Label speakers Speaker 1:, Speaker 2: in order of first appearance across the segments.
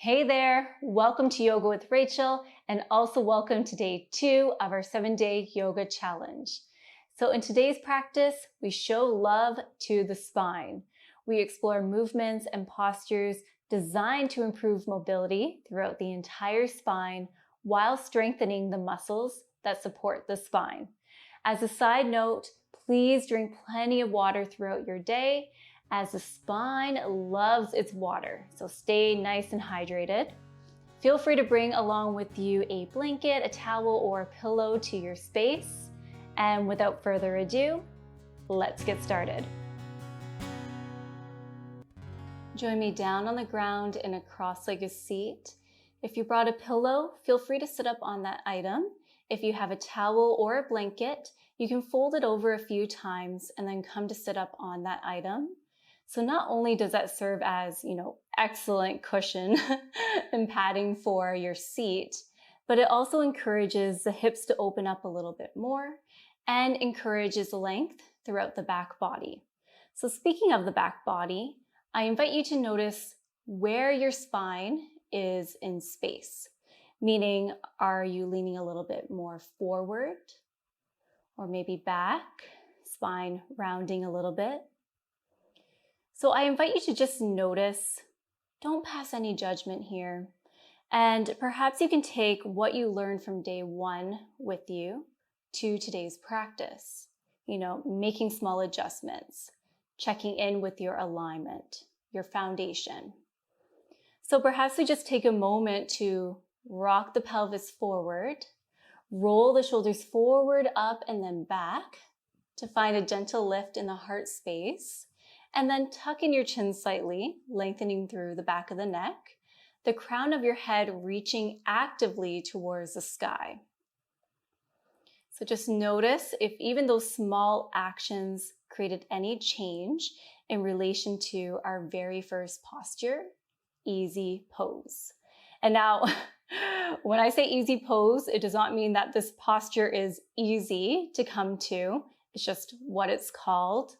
Speaker 1: Hey there, welcome to Yoga with Rachel, and also welcome to day 2 of our 7-day yoga challenge. So in today's practice, we show love to the spine. We explore movements and postures designed to improve mobility throughout the entire spine while strengthening the muscles that support the spine. As a side note, please drink plenty of water throughout your day, as the spine loves its water, so stay nice and hydrated. Feel free to bring along with you a blanket, a towel, or a pillow to your space. And without further ado, let's get started. Join me down on the ground in a cross-legged seat. If you brought a pillow, feel free to sit up on that item. If you have a towel or a blanket, you can fold it over a few times and then come to sit up on that item. So not only does that serve as, excellent cushion and padding for your seat, but it also encourages the hips to open up a little bit more and encourages length throughout the back body. So speaking of the back body, I invite you to notice where your spine is in space. Meaning, are you leaning a little bit more forward or maybe back, spine rounding a little bit? So I invite you to just notice, don't pass any judgment here, and perhaps you can take what you learned from day 1 with you to today's practice. Making small adjustments, checking in with your alignment, your foundation. So perhaps we just take a moment to rock the pelvis forward, roll the shoulders forward, up, and then back to find a gentle lift in the heart space. And then tuck in your chin slightly, lengthening through the back of the neck, the crown of your head reaching actively towards the sky. So just notice if even those small actions created any change in relation to our very first posture, easy pose. And now, when I say easy pose, it does not mean that this posture is easy to come to. It's just what it's called.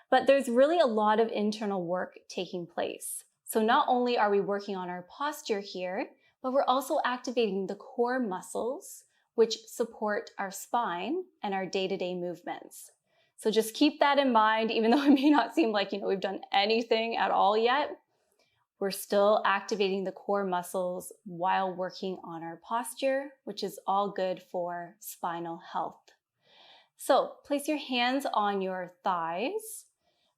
Speaker 1: But there's really a lot of internal work taking place. So not only are we working on our posture here, but we're also activating the core muscles, which support our spine and our day-to-day movements. So just keep that in mind, even though it may not seem like, we've done anything at all yet. We're still activating the core muscles while working on our posture, which is all good for spinal health. So place your hands on your thighs,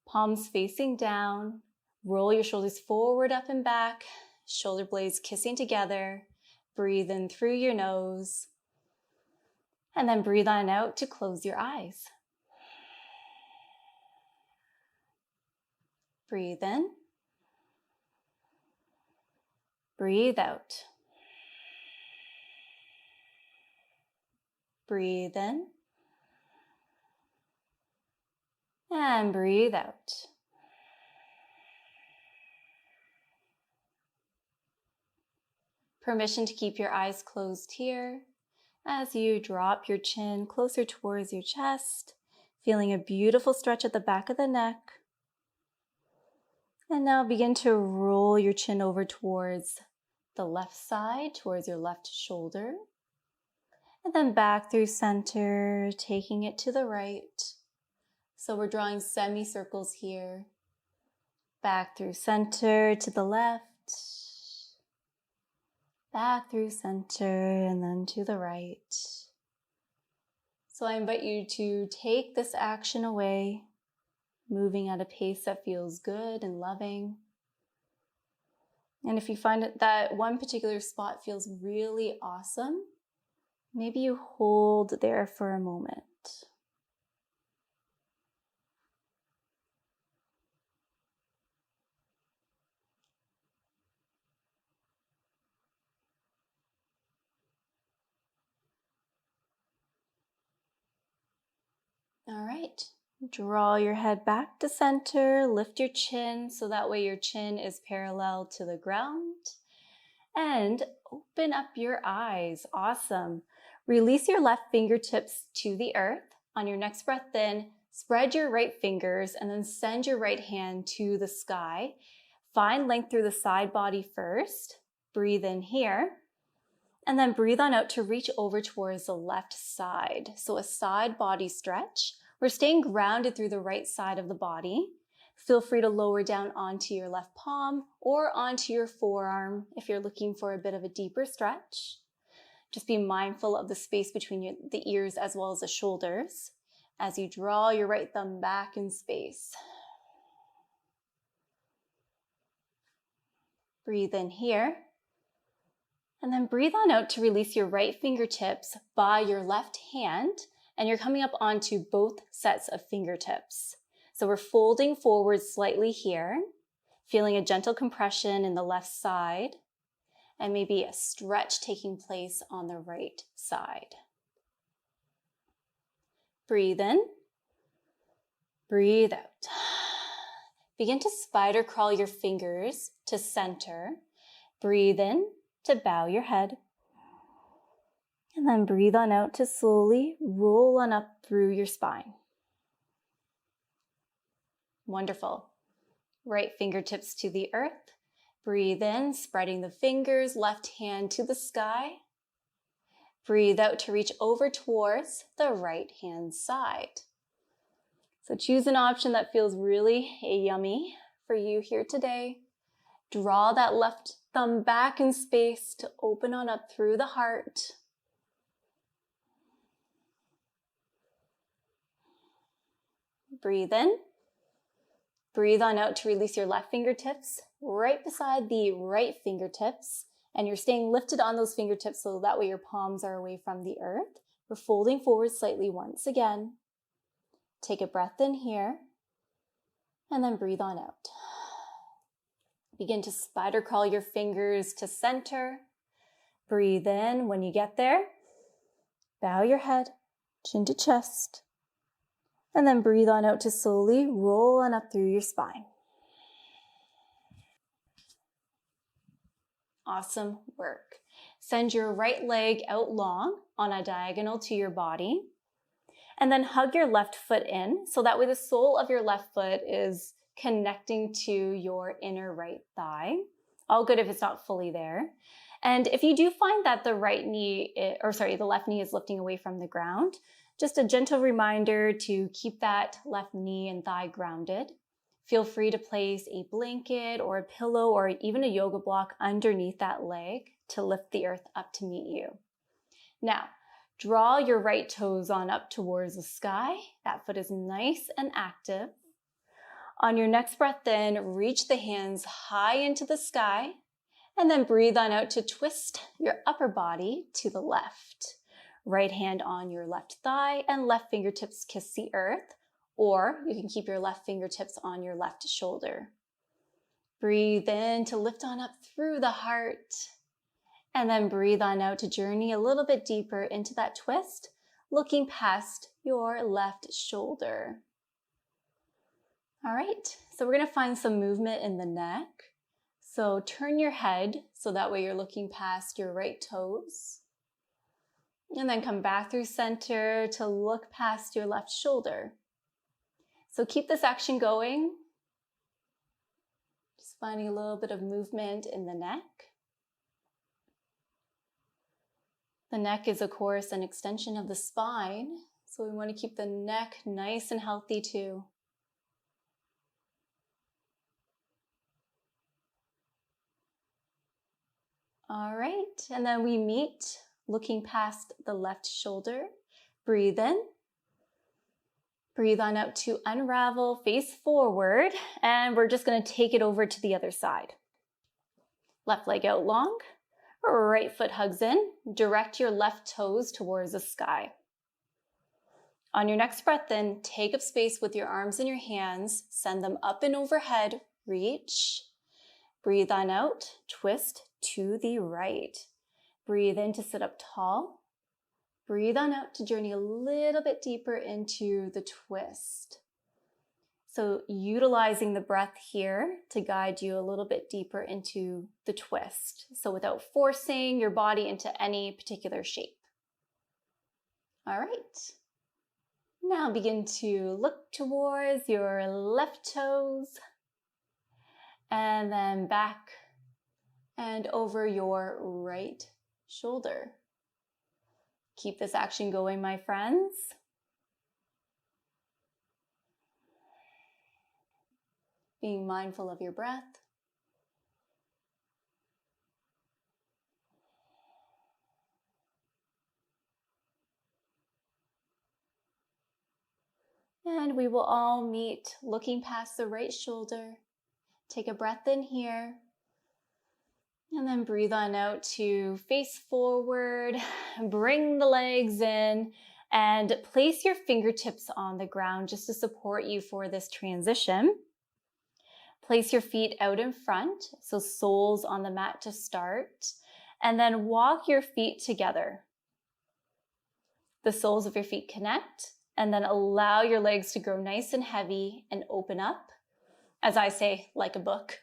Speaker 1: palms facing down, roll your shoulders forward, up and back, shoulder blades kissing together, breathe in through your nose, and then breathe on out to close your eyes. Breathe in, breathe out. Breathe in, and breathe out. Permission to keep your eyes closed here as you drop your chin closer towards your chest, feeling a beautiful stretch at the back of the neck. And now begin to roll your chin over towards the left side, towards your left shoulder. And then back through center, taking it to the right. So we're drawing semicircles here. Back through center to the left. Back through center and then to the right. So I invite you to take this action away, moving at a pace that feels good and loving. And if you find that one particular spot feels really awesome, maybe you hold there for a moment. All right, draw your head back to center, lift your chin so that way your chin is parallel to the ground, and open up your eyes. Awesome. Release your left fingertips to the earth. On your next breath in, spread your right fingers and then send your right hand to the sky. Find length through the side body first, Breathe in here. And then breathe on out to reach over towards the left side. So a side body stretch. We're staying grounded through the right side of the body. Feel free to lower down onto your left palm or onto your forearm if you're looking for a bit of a deeper stretch. Just be mindful of the space between the ears as well as the shoulders as you draw your right thumb back in space. Breathe in here. And then breathe on out to release your right fingertips by your left hand. And you're coming up onto both sets of fingertips. So we're folding forward slightly here, feeling a gentle compression in the left side, and maybe a stretch taking place on the right side. Breathe in, breathe out. Begin to spider crawl your fingers to center. Breathe in to bow your head. And then breathe on out to slowly roll on up through your spine. Wonderful. Right fingertips to the earth. Breathe in, spreading the fingers, left hand to the sky. Breathe out to reach over towards the right hand side. So choose an option that feels really yummy for you here today. Draw that left thumb back in space to open on up through the heart. Breathe in. Breathe on out to release your left fingertips right beside the right fingertips. And you're staying lifted on those fingertips so that way your palms are away from the earth. We're folding forward slightly once again. Take a breath in here. And then breathe on out. Begin to spider crawl your fingers to center. Breathe in. When you get there, bow your head, chin to chest. And then breathe on out to slowly roll on up through your spine. Awesome work. Send your right leg out long on a diagonal to your body. And then hug your left foot in, so that way the sole of your left foot is connecting to your inner right thigh. All good if it's not fully there. And if you do find that the left knee is lifting away from the ground, just a gentle reminder to keep that left knee and thigh grounded. Feel free to place a blanket or a pillow or even a yoga block underneath that leg to lift the earth up to meet you. Now, draw your right toes on up towards the sky. That foot is nice and active. On your next breath in, reach the hands high into the sky, and then breathe on out to twist your upper body to the left. Right hand on your left thigh and left fingertips kiss the earth, or you can keep your left fingertips on your left shoulder. Breathe in to lift on up through the heart, and then breathe on out to journey a little bit deeper into that twist, looking past your left shoulder. All right, so we're going to find some movement in the neck. So turn your head so that way you're looking past your right toes. And then come back through center to look past your left shoulder. So keep this action going. Just finding a little bit of movement in the neck. The neck is, of course, an extension of the spine. So we want to keep the neck nice and healthy too. All right, and then we meet looking past the left shoulder. Breathe in. Breathe on out to unravel, face forward, and we're just going to take it over to the other side. Left leg out long, right foot hugs in. Direct your left toes towards the sky. On your next breath in, take up space with your arms and your hands. Send them up and overhead. Reach. Breathe on out, twist to the right. Breathe in to sit up tall. Breathe on out to journey a little bit deeper into the twist. So utilizing the breath here to guide you a little bit deeper into the twist. So without forcing your body into any particular shape. All right. Now begin to look towards your left toes and then back and over your right shoulder. Keep this action going, my friends. Being mindful of your breath. And we will all meet looking past the right shoulder. Take a breath in here. And then breathe on out to face forward. Bring the legs in and place your fingertips on the ground just to support you for this transition. Place your feet out in front, so soles on the mat to start. And then walk your feet together. The soles of your feet connect, and then allow your legs to grow nice and heavy and open up, as I say, like a book.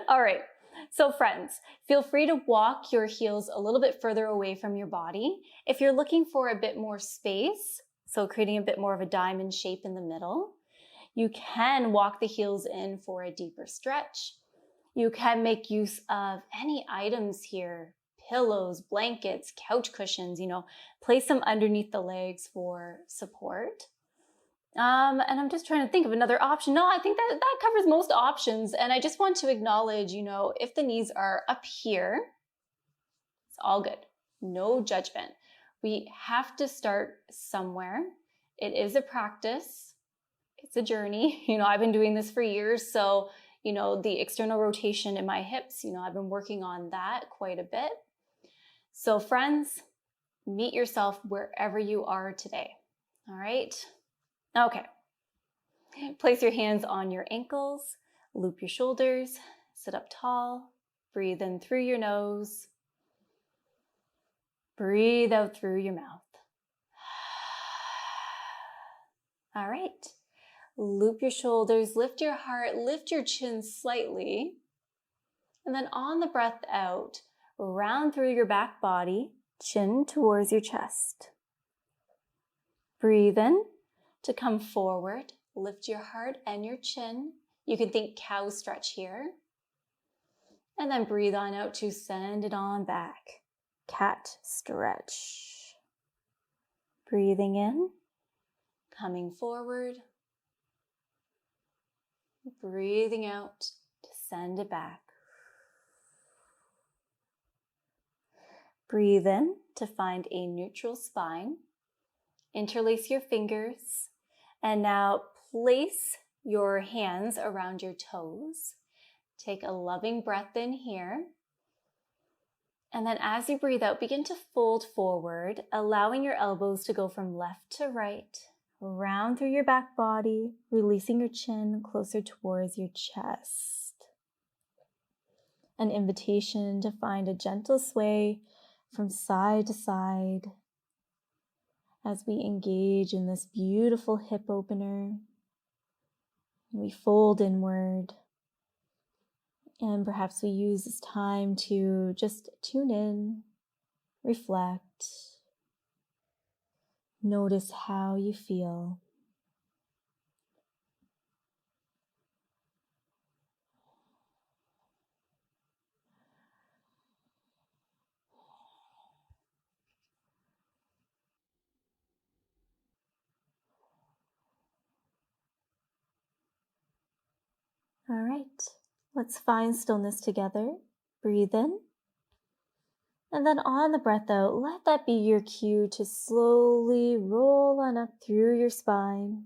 Speaker 1: All right, so friends, feel free to walk your heels a little bit further away from your body. If you're looking for a bit more space, so creating a bit more of a diamond shape in the middle, you can walk the heels in for a deeper stretch. You can make use of any items here. Pillows, blankets, couch cushions, place them underneath the legs for support. And I'm just trying to think of another option. No, I think that covers most options. And I just want to acknowledge, if the knees are up here, it's all good. No judgment. We have to start somewhere. It is a practice. It's a journey. I've been doing this for years. So, the external rotation in my hips, I've been working on that quite a bit. So friends, meet yourself wherever you are today. All right? Okay. Place your hands on your ankles, loop your shoulders, sit up tall, breathe in through your nose, breathe out through your mouth. All right. Loop your shoulders, lift your heart, lift your chin slightly, and then on the breath out, round through your back body, chin towards your chest. Breathe in to come forward. Lift your heart and your chin. You can think cow stretch here. And then breathe on out to send it on back. Cat stretch. Breathing in, coming forward. Breathing out to send it back. Breathe in to find a neutral spine. Interlace your fingers. And now place your hands around your toes. Take a loving breath in here. And then as you breathe out, begin to fold forward, allowing your elbows to go from left to right, round through your back body, releasing your chin closer towards your chest. An invitation to find a gentle sway from side to side as we engage in this beautiful hip opener. We fold inward, and perhaps we use this time to just tune in, reflect, notice how you feel. All right, let's find stillness together. Breathe in. And then on the breath out, let that be your cue to slowly roll on up through your spine.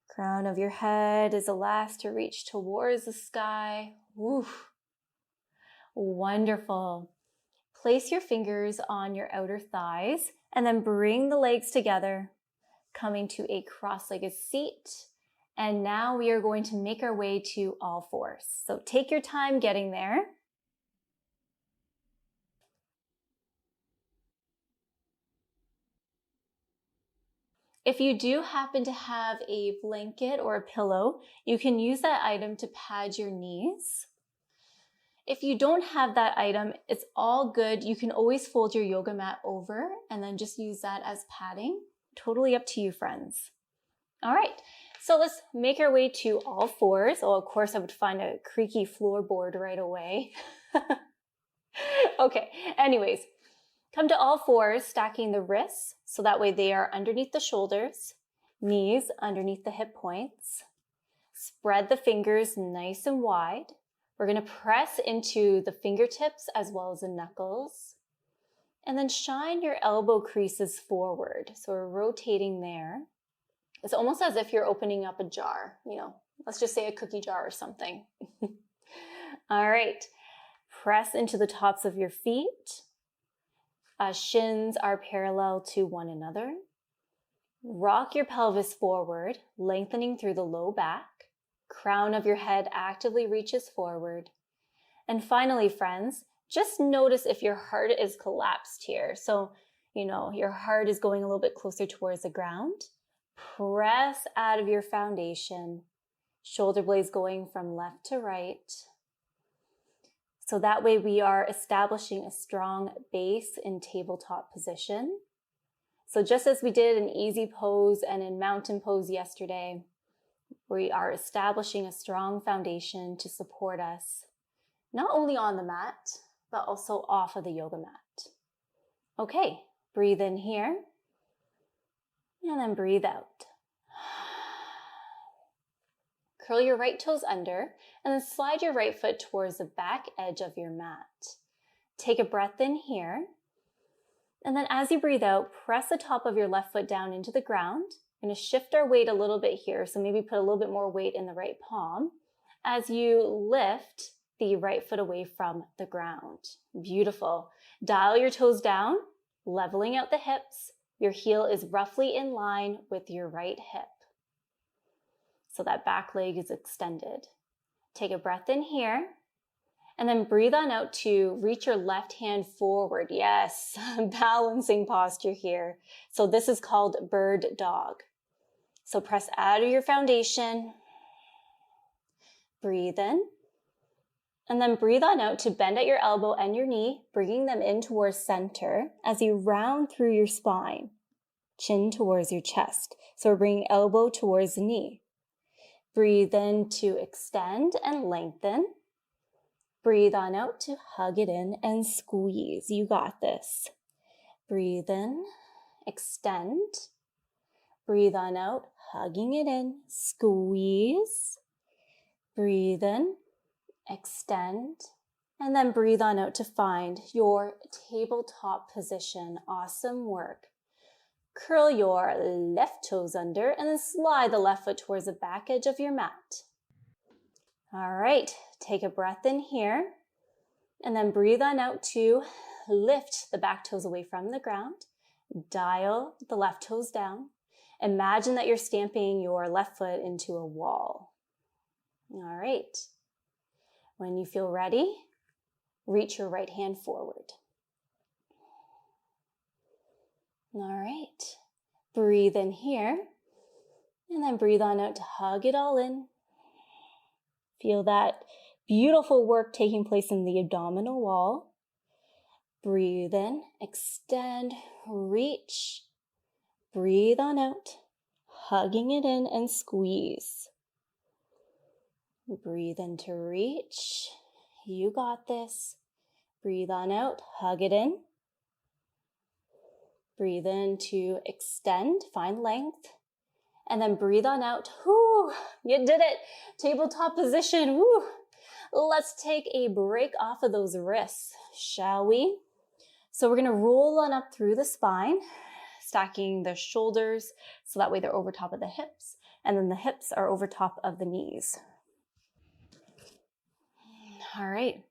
Speaker 1: Crown of your head is the last to reach towards the sky. Woof. Wonderful. Place your fingers on your outer thighs and then bring the legs together, coming to a cross-legged seat. And now we are going to make our way to all fours. So take your time getting there. If you do happen to have a blanket or a pillow, you can use that item to pad your knees. If you don't have that item, it's all good. You can always fold your yoga mat over and then just use that as padding. Totally up to you, friends. All right, So let's make our way to all fours. Oh, of course, I would find a creaky floorboard right away. Okay, anyways, come to all fours, stacking the wrists so that way they are underneath the shoulders, knees underneath the hip points. Spread the fingers nice and wide. We're going to press into the fingertips as well as the knuckles. And then shine your elbow creases forward. So we're rotating there. It's almost as if you're opening up a jar, let's just say a cookie jar or something. All right, press into the tops of your feet. Shins are parallel to one another. Rock your pelvis forward, lengthening through the low back. Crown of your head actively reaches forward. And finally, friends, just notice if your heart is collapsed here. So, your heart is going a little bit closer towards the ground. Press out of your foundation. Shoulder blades going from left to right. So that way we are establishing a strong base in tabletop position. So just as we did in easy pose and in mountain pose yesterday, we are establishing a strong foundation to support us, not only on the mat, but also off of the yoga mat. Okay, breathe in here, and then breathe out. Curl your right toes under, and then slide your right foot towards the back edge of your mat. Take a breath in here, and then as you breathe out, press the top of your left foot down into the ground. We're going to shift our weight a little bit here, so maybe put a little bit more weight in the right palm as you lift the right foot away from the ground. Beautiful. Dial your toes down, leveling out the hips. Your heel is roughly in line with your right hip. So that back leg is extended. Take a breath in here, and then breathe on out to reach your left hand forward. Yes, balancing posture here. So this is called bird dog. So press out of your foundation, breathe in, and then breathe on out to bend at your elbow and your knee, bringing them in towards center as you round through your spine, chin towards your chest. So we're bringing elbow towards the knee. Breathe in to extend and lengthen. Breathe on out to hug it in and squeeze. You got this. Breathe in, extend. Breathe on out, hugging it in, squeeze. Breathe in, extend, and then breathe on out to find your tabletop position. Awesome work. Curl your left toes under and then slide the left foot towards the back edge of your mat. All right, take a breath in here and then breathe on out to lift the back toes away from the ground. Dial the left toes down. Imagine that you're stamping your left foot into a wall. All right. When you feel ready, reach your right hand forward. All right. Breathe in here, and then breathe on out to hug it all in. Feel that beautiful work taking place in the abdominal wall. Breathe in, extend, reach. Breathe on out, hugging it in and squeeze. Breathe in to reach. You got this. Breathe on out, hug it in. Breathe in to extend, find length. And then breathe on out. Whoo, you did it. Tabletop position. Woo. Let's take a break off of those wrists, shall we? So we're going to roll on up through the spine, stacking the shoulders so that way they're over top of the hips, and then the hips are over top of the knees. All right.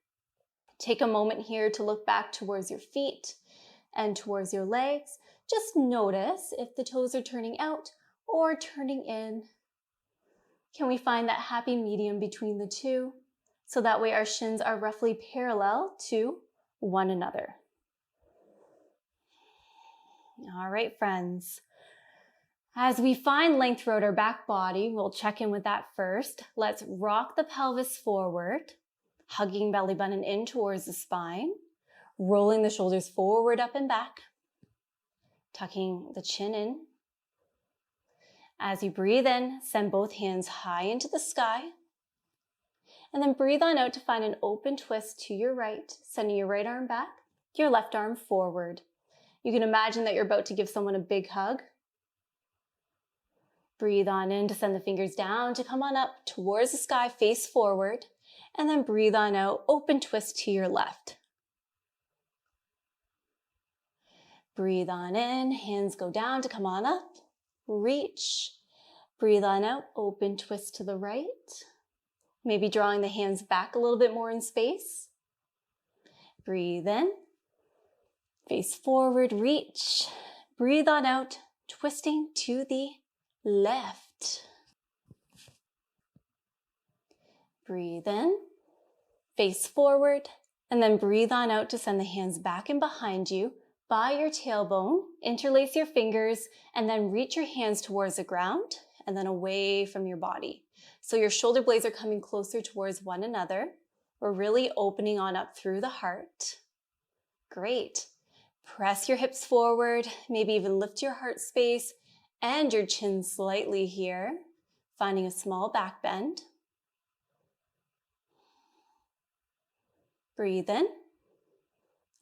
Speaker 1: Take a moment here to look back towards your feet and towards your legs. Just notice if the toes are turning out or turning in. Can we find that happy medium between the two? So that way our shins are roughly parallel to one another. All right, friends. As we find length throughout our back body, we'll check in with that first. Let's rock the pelvis forward, hugging belly button in towards the spine, rolling the shoulders forward, up and back, tucking the chin in. As you breathe in, send both hands high into the sky. And then breathe on out to find an open twist to your right, sending your right arm back, your left arm forward. You can imagine that you're about to give someone a big hug. Breathe on in to send the fingers down to come on up towards the sky, face forward. And then breathe on out, open twist to your left. Breathe on in, hands go down to come on up, reach. Breathe on out, open twist to the right. Maybe drawing the hands back a little bit more in space. Breathe in, face forward, reach. Breathe on out, twisting to the left. Breathe in, face forward, and then breathe on out to send the hands back and behind you by your tailbone. Interlace your fingers and then reach your hands towards the ground and then away from your body. So your shoulder blades are coming closer towards one another. We're really opening on up through the heart. Great. Press your hips forward, maybe even lift your heart space and your chin slightly here, finding a small back bend. Breathe in,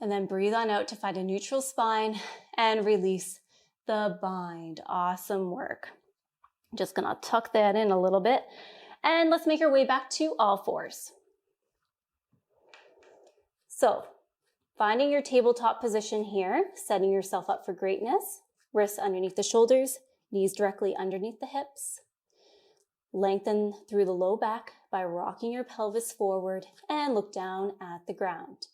Speaker 1: and then breathe on out to find a neutral spine and release the bind. Awesome work. Just gonna tuck that in a little bit, and let's make our way back to all fours. So, finding your tabletop position here, setting yourself up for greatness. Wrists underneath the shoulders, knees directly underneath the hips. Lengthen through the low back by rocking your pelvis forward and look down at the ground.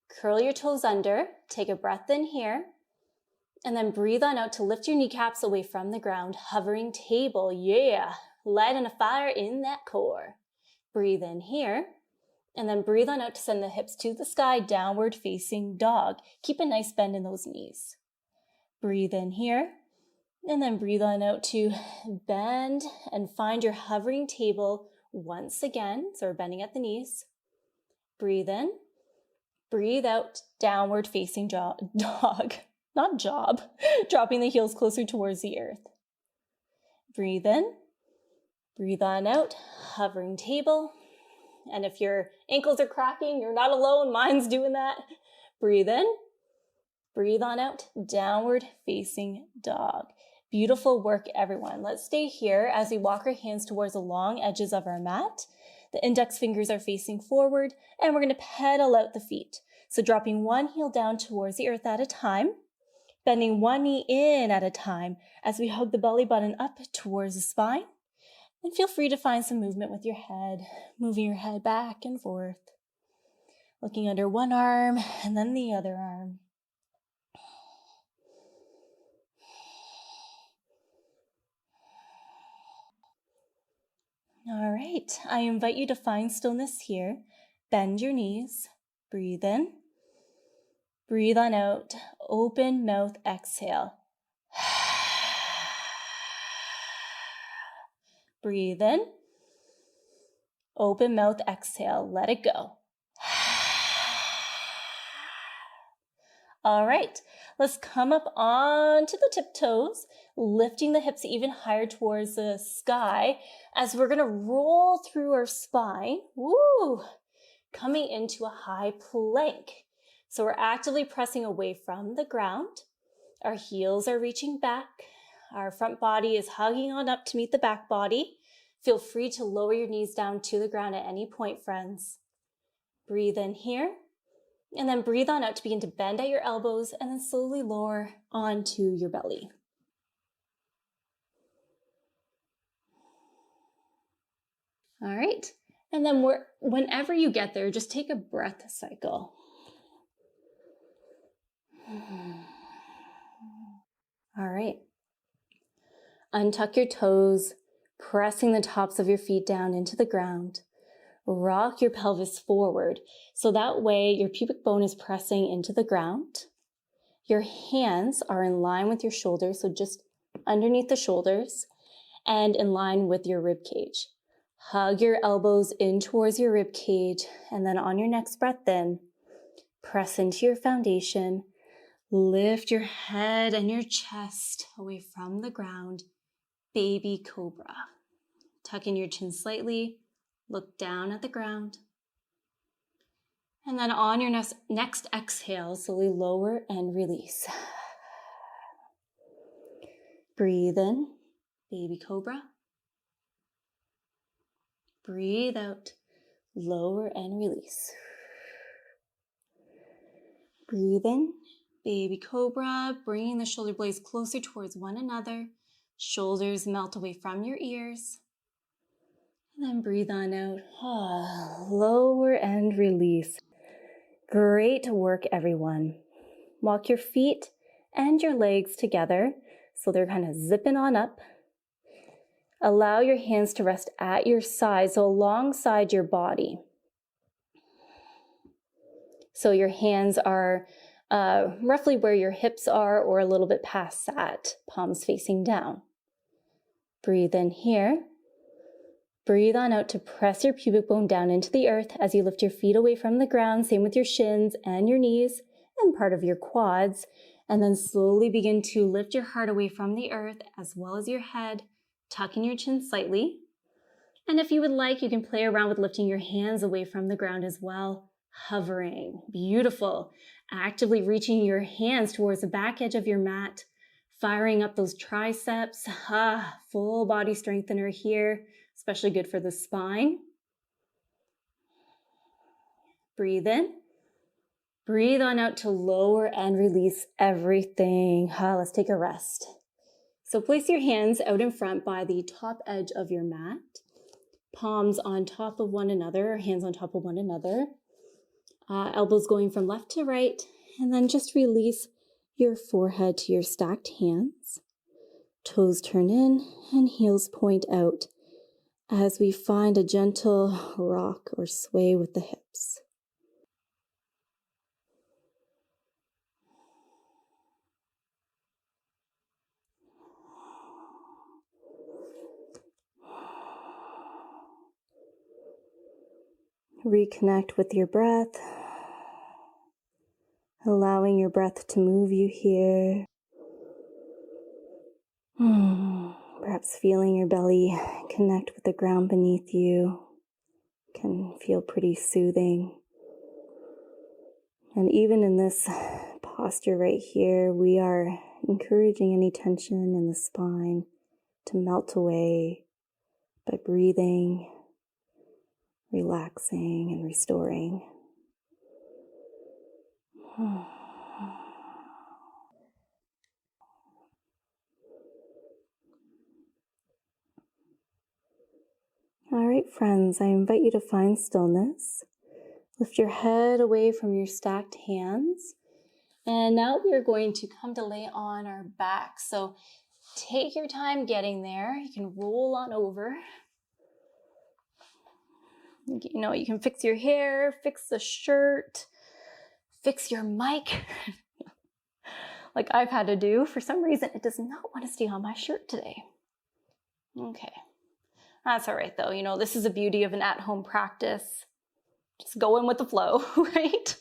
Speaker 1: Curl your toes under, take a breath in here, and then breathe on out to lift your kneecaps away from the ground, hovering table, yeah. Lighting a fire in that core. Breathe in here, and then breathe on out to send the hips to the sky, downward facing dog. Keep a nice bend in those knees. Breathe in here, and then breathe on out to bend and find your hovering table once again. So we're bending at the knees. Breathe in, breathe out, downward facing dog. Not job, dropping the heels closer towards the earth. Breathe in, breathe on out, hovering table. And if your ankles are cracking, you're not alone, mine's doing that. Breathe in, breathe on out, downward facing dog. Beautiful work, everyone. Let's stay here as we walk our hands towards the long edges of our mat. The index fingers are facing forward, and we're gonna pedal out the feet. So dropping one heel down towards the earth at a time, bending one knee in at a time as we hug the belly button up towards the spine. And feel free to find some movement with your head, moving your head back and forth, looking under one arm and then the other arm. All right, I invite you to find stillness here. Bend your knees, breathe in, breathe on out, open mouth, exhale. Breathe in, open mouth, exhale, let it go. All right, let's come up onto the tiptoes, lifting the hips even higher towards the sky as we're gonna roll through our spine, woo, coming into a high plank. So we're actively pressing away from the ground. Our heels are reaching back. Our front body is hugging on up to meet the back body. Feel free to lower your knees down to the ground at any point, friends. Breathe in here, and then breathe on out to begin to bend at your elbows and then slowly lower onto your belly. All right, and then whenever you get there, just take a breath cycle. All right. Untuck your toes, pressing the tops of your feet down into the ground. Rock your pelvis forward, so that way your pubic bone is pressing into the ground. Your hands are in line with your shoulders, so just underneath the shoulders and in line with your rib cage. Hug your elbows in towards your rib cage, and then on your next breath in, press into your foundation. Lift your head and your chest away from the ground. baby cobra. Tuck in your chin slightly, look down at the ground. And then on your next exhale, slowly lower and release. Breathe in, baby cobra. Breathe out, lower and release. Breathe in, baby cobra, bringing the shoulder blades closer towards one another. Shoulders melt away from your ears. And then breathe on out, lower and release. Great work, everyone. Walk your feet and your legs together so they're kind of zipping on up. Allow your hands to rest at your side, so alongside your body. So your hands are roughly where your hips are or a little bit past that, palms facing down. Breathe in here. Breathe on out to press your pubic bone down into the earth as you lift your feet away from the ground. Same with your shins and your knees and part of your quads. And then slowly begin to lift your heart away from the earth as well as your head. Tuck in your chin slightly. And if you would like, you can play around with lifting your hands away from the ground as well. Hovering. Beautiful. Actively reaching your hands towards the back edge of your mat. Firing up those triceps. Full body strengthener here. Especially good for the spine. Breathe in. Breathe on out to lower and release everything. Let's take a rest. So place your hands out in front by the top edge of your mat. Palms on top of one another, hands on top of one another. Elbows going from left to right. And then just release your forehead to your stacked hands. Toes turn in and heels point out, as we find a gentle rock or sway with the hips. Reconnect with your breath, allowing your breath to move you here. Perhaps feeling your belly connect with the ground beneath you can feel pretty soothing. And even in this posture right here, we are encouraging any tension in the spine to melt away by breathing, relaxing, and restoring. All right, friends, I invite you to find stillness. Lift your head away from your stacked hands. And now we are going to come to lay on our back. So take your time getting there. You can roll on over. You know, you can fix your hair, fix the shirt, fix your mic. Like I've had to do. For some reason, it does not want to stay on my shirt today. Okay. That's all right, though. You know, this is the beauty of an at-home practice. Just going with the flow, right?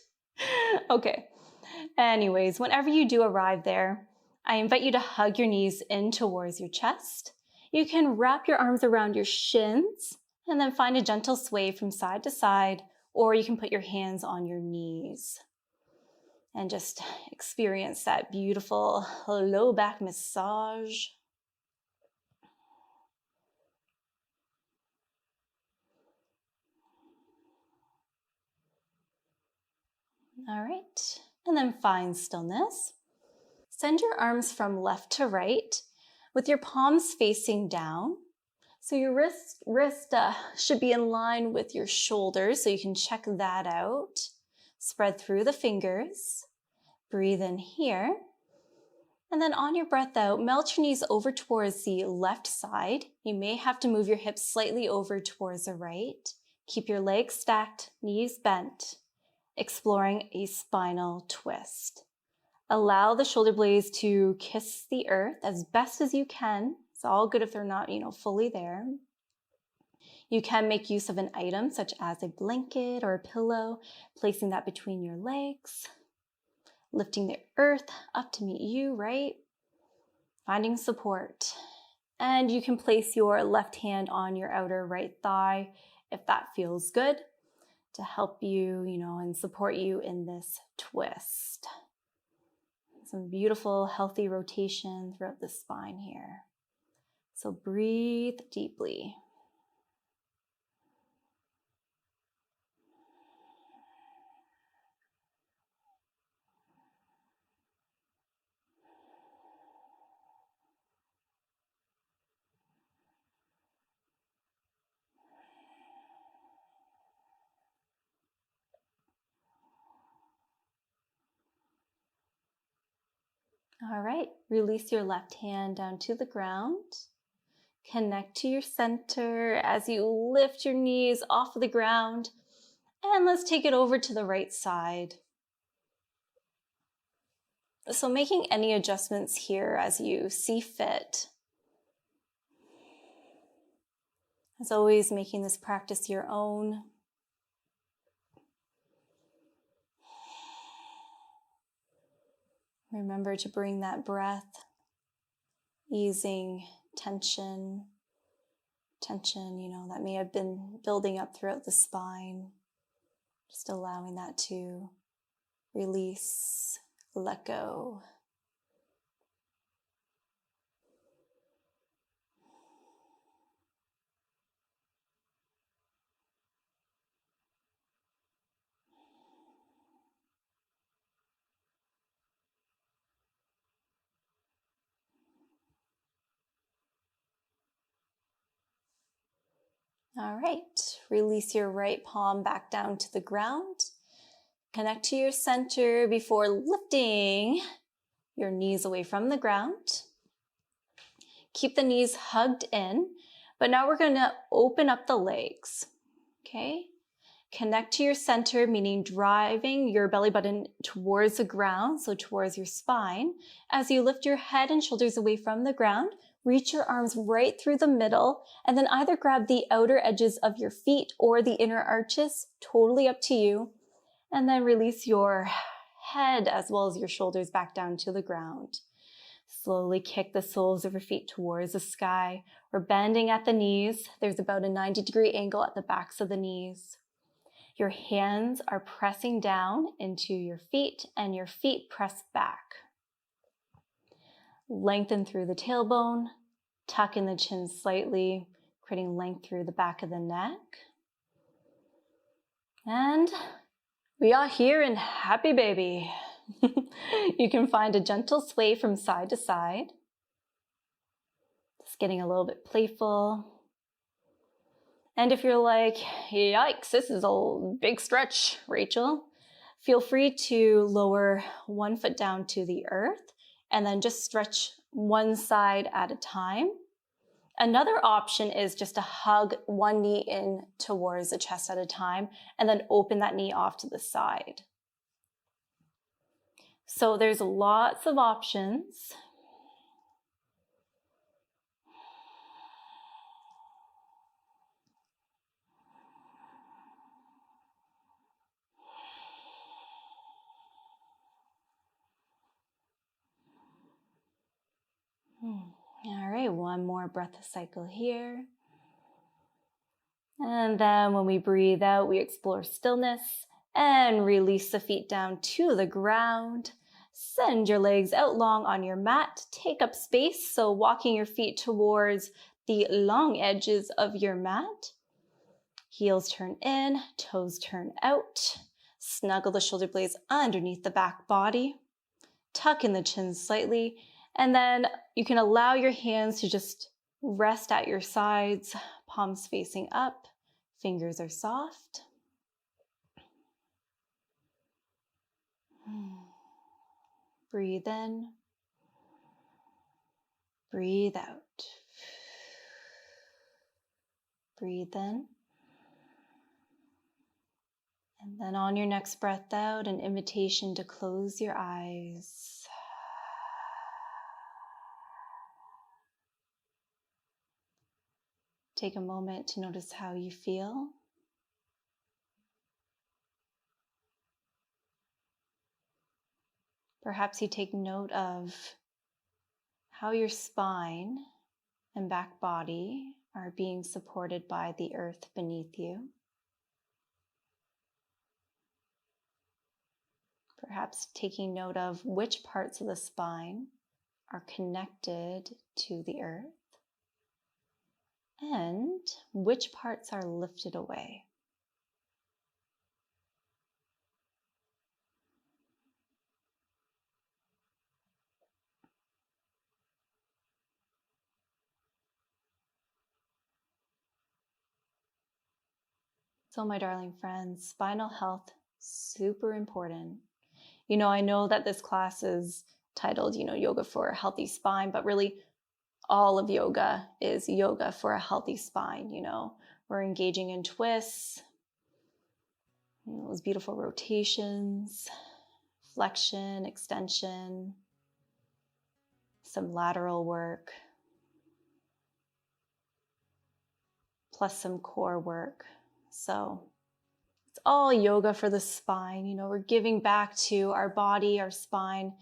Speaker 1: Okay. Anyways, whenever you do arrive there, I invite you to hug your knees in towards your chest. You can wrap your arms around your shins and then find a gentle sway from side to side, or you can put your hands on your knees and just experience that beautiful low back massage. All right, and then find stillness. Send your arms from left to right with your palms facing down. So your wrist should be in line with your shoulders, so you can check that out. Spread through the fingers. Breathe in here. And then on your breath out, melt your knees over towards the left side. You may have to move your hips slightly over towards the right. Keep your legs stacked, knees bent. Exploring a spinal twist. Allow the shoulder blades to kiss the earth as best as you can. It's all good if they're not, fully there. You can make use of an item such as a blanket or a pillow, placing that between your legs, lifting the earth up to meet you, right? Finding support. And you can place your left hand on your outer right thigh if that feels good to help you, and support you in this twist. Some beautiful, healthy rotation throughout the spine here. So breathe deeply. All right, release your left hand down to the ground. Connect to your center as you lift your knees off of the ground. And let's take it over to the right side. So making any adjustments here as you see fit. As always, making this practice your own. Remember to bring that breath, easing tension, that may have been building up throughout the spine. Just allowing that to release, let go. All right, release your right palm back down to the ground. Connect to your center before lifting your knees away from the ground. Keep the knees hugged in, but now we're going to open up the legs, okay? Connect to your center, meaning driving your belly button towards the ground, so towards your spine. As you lift your head and shoulders away from the ground, reach your arms right through the middle, and then either grab the outer edges of your feet or the inner arches, totally up to you. And then release your head as well as your shoulders back down to the ground. Slowly kick the soles of your feet towards the sky. We're bending at the knees. There's about a 90-degree angle at the backs of the knees. Your hands are pressing down into your feet and your feet press back. Lengthen through the tailbone, tuck in the chin slightly, creating length through the back of the neck. And we are here in Happy Baby. You can find a gentle sway from side to side. Just getting a little bit playful. And if you're like, yikes, this is a big stretch, Rachel, feel free to lower one foot down to the earth and then just stretch one side at a time. Another option is just to hug one knee in towards the chest at a time and then open that knee off to the side. So there's lots of options. All right, one more breath cycle here. And then when we breathe out, we explore stillness and release the feet down to the ground. Send your legs out long on your mat. Take up space, so walking your feet towards the long edges of your mat. Heels turn in, toes turn out. Snuggle the shoulder blades underneath the back body. Tuck in the chin slightly. And then you can allow your hands to just rest at your sides, palms facing up, fingers are soft. Breathe in, breathe out. Breathe in. And then on your next breath out, an invitation to close your eyes. Take a moment to notice how you feel. Perhaps you take note of how your spine and back body are being supported by the earth beneath you. Perhaps taking note of which parts of the spine are connected to the earth and which parts are lifted away. So my darling friends, spinal health, super important. I know that this class is titled, Yoga for a Healthy Spine, but really all of yoga is yoga for a healthy spine. We're engaging in twists, those beautiful rotations, flexion, extension, some lateral work, plus some core work. So it's all yoga for the spine. We're giving back to our body, our spine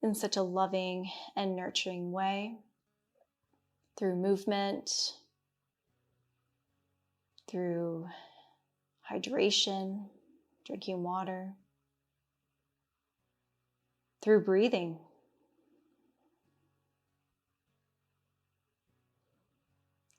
Speaker 1: in such a loving and nurturing way through movement, through hydration, drinking water, through breathing.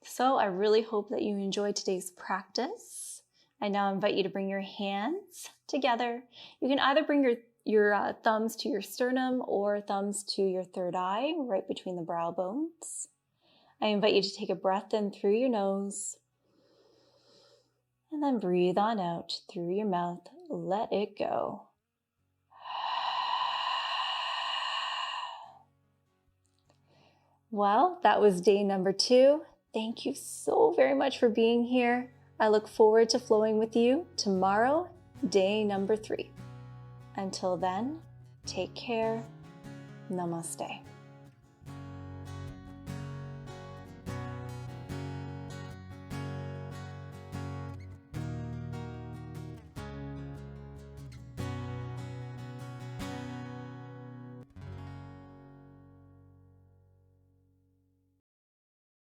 Speaker 1: So I really hope that you enjoyed today's practice. I now invite you to bring your hands together. You can either bring your thumbs to your sternum or thumbs to your third eye, right between the brow bones. I invite you to take a breath in through your nose and then breathe on out through your mouth. Let it go. Well, that was day number 2. Thank you so very much for being here. I look forward to flowing with you tomorrow, day number 3. Until then, take care. Namaste.